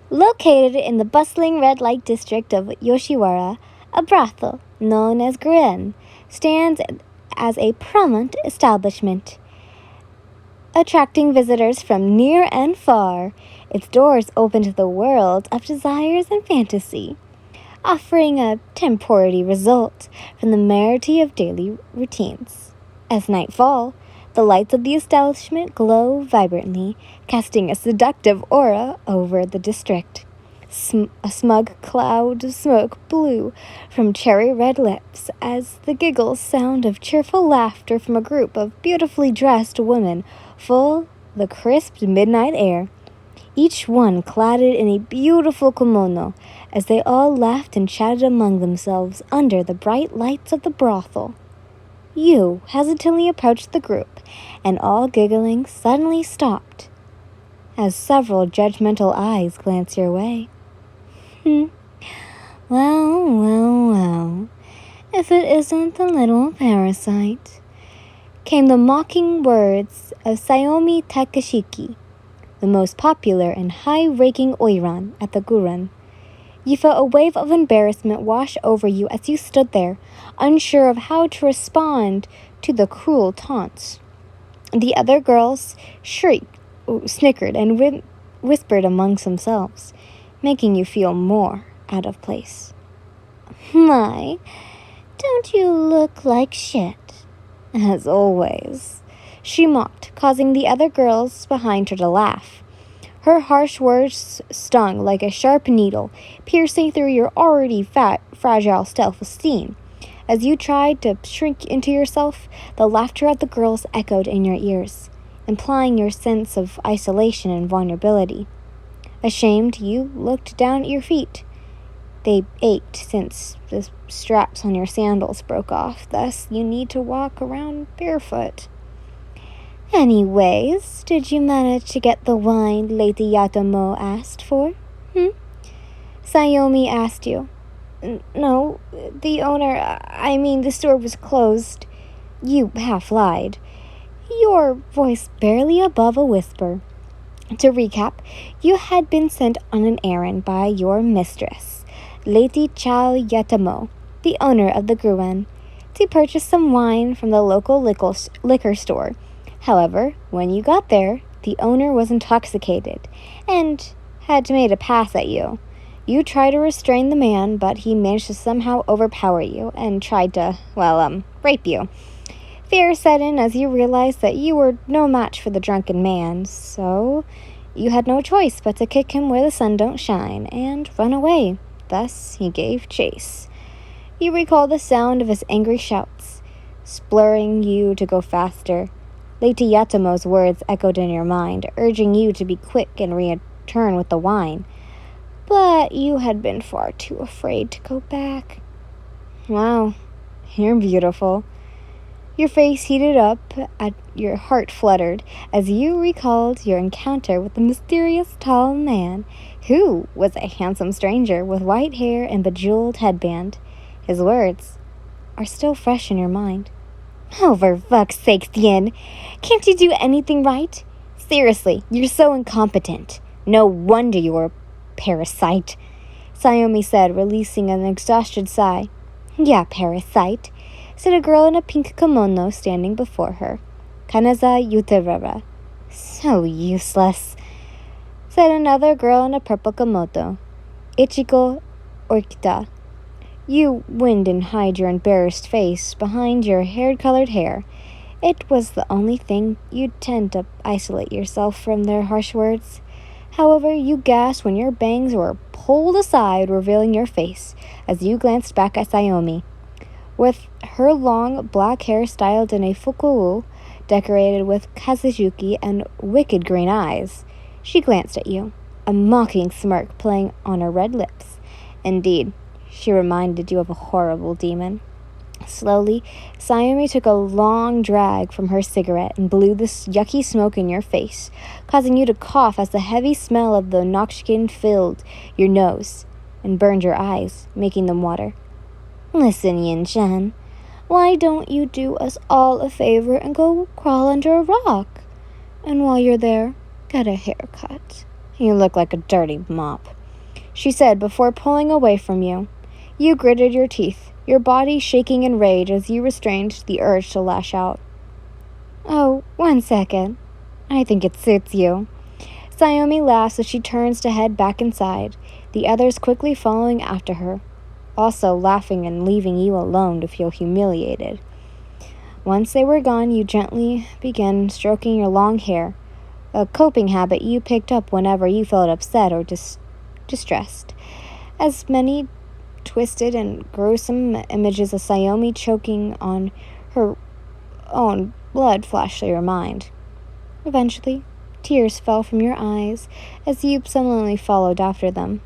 Located in the bustling red light district of Yoshiwara, a brothel known as Gren stands as a prominent establishment, attracting visitors from near and far. Its doors open to the world of desires and fantasy, offering a temporary result from the merity of daily routines. As night falls, the lights of the establishment glow vibrantly, casting a seductive aura over the district. A smug cloud of smoke blew from cherry-red lips as the giggles sound of cheerful laughter from a group of beautifully dressed women full the crisp midnight air, each one cladded in a beautiful kimono, as they all laughed and chatted among themselves under the bright lights of the brothel. You hesitantly approached the group, and all giggling suddenly stopped, as several judgmental eyes glanced your way. Well, if it isn't the little parasite, came the mocking words of Siomi Takashiki, the most popular and high-ranking oiran at the Guren. You felt a wave of embarrassment wash over you as you stood there, unsure of how to respond to the cruel taunts. The other girls snickered, and whispered amongst themselves, making you feel more out of place. My, don't you look like shit? As always, she mocked, causing the other girls behind her to laugh. Her harsh words stung like a sharp needle, piercing through your already fragile self-esteem. As you tried to shrink into yourself, the laughter of the girls echoed in your ears, implying your sense of isolation and vulnerability. Ashamed, you looked down at your feet. They ached since the straps on your sandals broke off, thus you need to walk around barefoot. Anyways, did you manage to get the wine Lady Yatomo asked for? Siomi asked you. No, the store was closed. You half lied, your voice barely above a whisper. To recap, you had been sent on an errand by your mistress, Lady Chao Yatomo, the owner of the Guren, to purchase some wine from the local liquor store. However, when you got there, the owner was intoxicated and had made a pass at you. You tried to restrain the man, but he managed to somehow overpower you and tried to, rape you. Fear set in as you realized that you were no match for the drunken man, so you had no choice but to kick him where the sun don't shine and run away. Thus, he gave chase. You recall the sound of his angry shouts, spurring you to go faster. Lady Yatomo's words echoed in your mind, urging you to be quick and return with the wine. But you had been far too afraid to go back. Wow, you're beautiful. Your face heated up, your heart fluttered, as you recalled your encounter with the mysterious tall man, who was a handsome stranger with white hair and bejeweled headband. His words are still fresh in your mind. Oh, for fuck's sake, Thien. Can't you do anything right? Seriously, you're so incompetent. No wonder you're a parasite, Siomi said, releasing an exhausted sigh. Yeah, parasite, said a girl in a pink kimono standing before her. Kanaza Yuterara. So useless, said another girl in a purple kimono. Ichiko Orkita. You wind and hide your embarrassed face behind your hair-colored hair. It was the only thing you'd tend to isolate yourself from their harsh words. However, you gasped when your bangs were pulled aside, revealing your face, as you glanced back at Siomi. With her long black hair styled in a fuku, decorated with kazuzuki and wicked green eyes, she glanced at you, a mocking smirk playing on her red lips. Indeed, she reminded you of a horrible demon. Slowly, Siomi took a long drag from her cigarette and blew this yucky smoke in your face, causing you to cough as the heavy smell of the noxian filled your nose and burned your eyes, making them water. Listen, Yin-chan, why don't you do us all a favor and go crawl under a rock? And while you're there, get a haircut. You look like a dirty mop, she said before pulling away from you. You gritted your teeth, your body shaking in rage as you restrained the urge to lash out. Oh, 1 second. I think it suits you. Siomi laughs as she turns to head back inside, the others quickly following after her, also laughing and leaving you alone to feel humiliated. Once they were gone, you gently began stroking your long hair, a coping habit you picked up whenever you felt upset or distressed. As many twisted and gruesome images of Siomi choking on her own blood flashed through your mind. Eventually, tears fell from your eyes as you sullenly followed after them.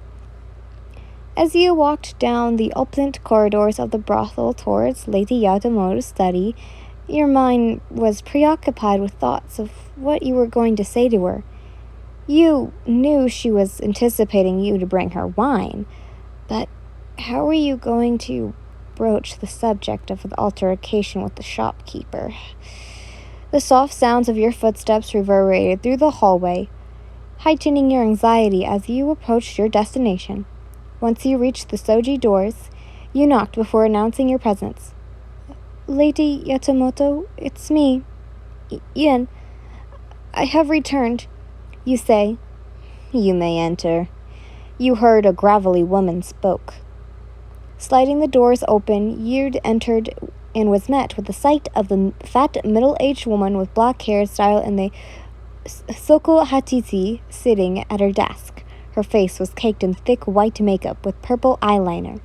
As you walked down the opulent corridors of the brothel towards Lady Yatamoto's study, your mind was preoccupied with thoughts of what you were going to say to her. You knew she was anticipating you to bring her wine, but how were you going to broach the subject of the altercation with the shopkeeper? The soft sounds of your footsteps reverberated through the hallway, heightening your anxiety as you approached your destination. Once you reached the soji doors, you knocked before announcing your presence. Lady Yatamoto, it's me, Yen. I have returned, you say. You may enter. You heard a gravelly woman spoke. Sliding the doors open, you entered and was met with the sight of the fat middle-aged woman with black hairstyle and the soko hatiti sitting at her desk. Her face was caked in thick white makeup with purple eyeliner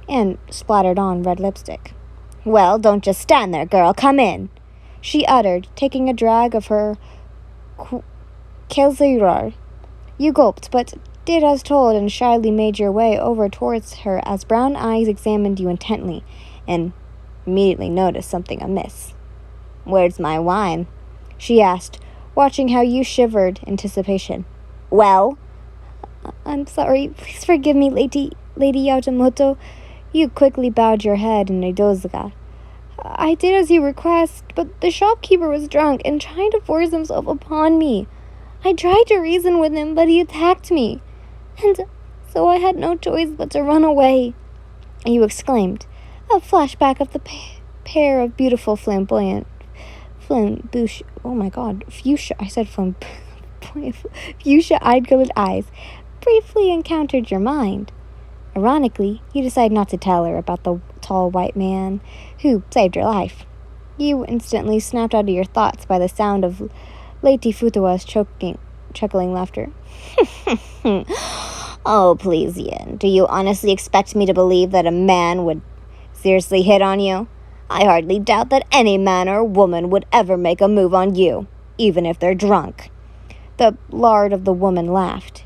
and splattered on red lipstick. Well, don't just stand there, girl. Come in, she uttered, taking a drag of her kelzeirar. You gulped, but did as told and shyly made your way over towards her as brown eyes examined you intently and immediately noticed something amiss. Where's my wine? She asked, watching how you shivered in anticipation. Well? I'm sorry. Please forgive me, Lady Yatamoto. You quickly bowed your head in a dozuka. I did as you request, but the shopkeeper was drunk and trying to force himself upon me. I tried to reason with him, but he attacked me, and so I had no choice but to run away, you exclaimed, a flashback of the pair of beautiful fuchsia, fuchsia-eyed colored eyes briefly encountered your mind. Ironically, you decide not to tell her about the tall white man who saved your life. You instantly snapped out of your thoughts by the sound of Lady Futawa's chuckling laughter. Oh, please, Yin. Do you honestly expect me to believe that a man would seriously hit on you? I hardly doubt that any man or woman would ever make a move on you, even if they're drunk. The lord of the woman laughed.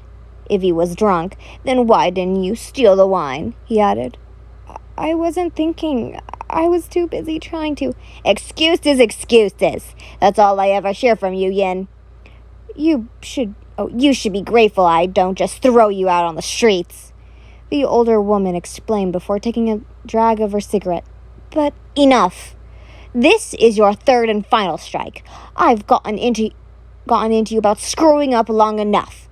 If he was drunk, then why didn't you steal the wine? He added. I wasn't thinking. I was too busy trying to. Excuses. That's all I ever hear from you, Yin. You should be grateful I don't just throw you out on the streets, the older woman explained before taking a drag of her cigarette. But enough. This is your third and final strike. I've gotten into you about screwing up long enough.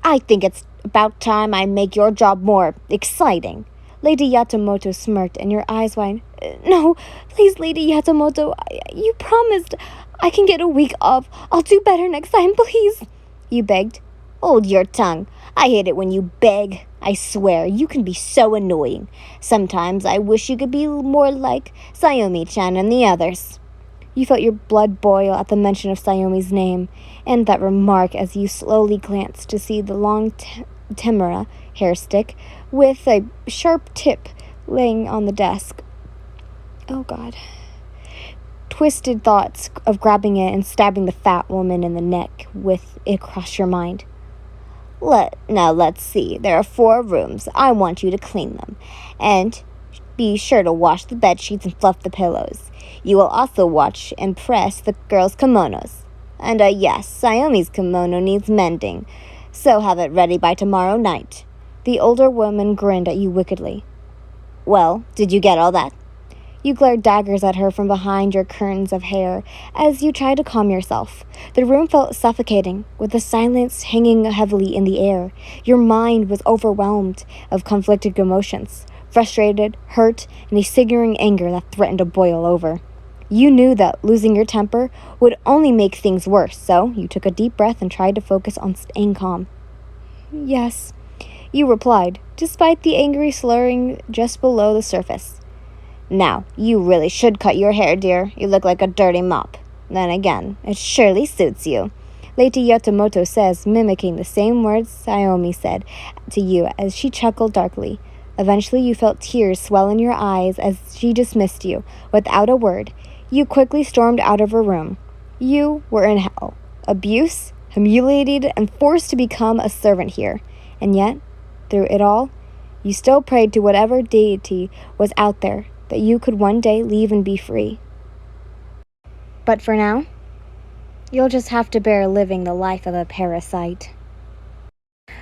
I think it's about time I make your job more exciting. Lady Yatamoto smirked and your eyes widened. No, please, Lady Yatamoto, you promised I can get a week off. I'll do better next time, please, you begged. Hold your tongue. I hate it when you beg. I swear, you can be so annoying. Sometimes I wish you could be more like Siomi-chan and the others. You felt your blood boil at the mention of Siomi's name, and that remark as you slowly glanced to see the long temura hair stick with a sharp tip laying on the desk. Oh, God. Twisted thoughts of grabbing it and stabbing the fat woman in the neck with it crossed your mind. Now let's see. There are 4 rooms. I want you to clean them. And be sure to wash the bed sheets and fluff the pillows. You will also watch and press the girls' kimonos. And yes, Siomi's kimono needs mending, so have it ready by tomorrow night. The older woman grinned at you wickedly. Well, did you get all that? You glared daggers at her from behind your curtains of hair as you tried to calm yourself. The room felt suffocating, with the silence hanging heavily in the air. Your mind was overwhelmed of conflicted emotions, frustrated, hurt, and a simmering anger that threatened to boil over. You knew that losing your temper would only make things worse, so you took a deep breath and tried to focus on staying calm. "Yes," you replied, despite the angry slurring just below the surface. "Now, you really should cut your hair, dear. You look like a dirty mop. Then again, it surely suits you," Lady Yatomoto says, mimicking the same words Siomi said to you as she chuckled darkly. Eventually, you felt tears swell in your eyes as she dismissed you, without a word. You quickly stormed out of her room. You were in hell. Abuse, humiliated, and forced to become a servant here. And yet, through it all, you still prayed to whatever deity was out there that you could one day leave and be free. But for now, you'll just have to bear living the life of a parasite.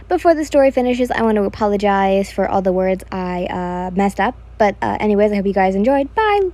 Before the story finishes, I want to apologize for all the words I messed up. But anyways, I hope you guys enjoyed. Bye!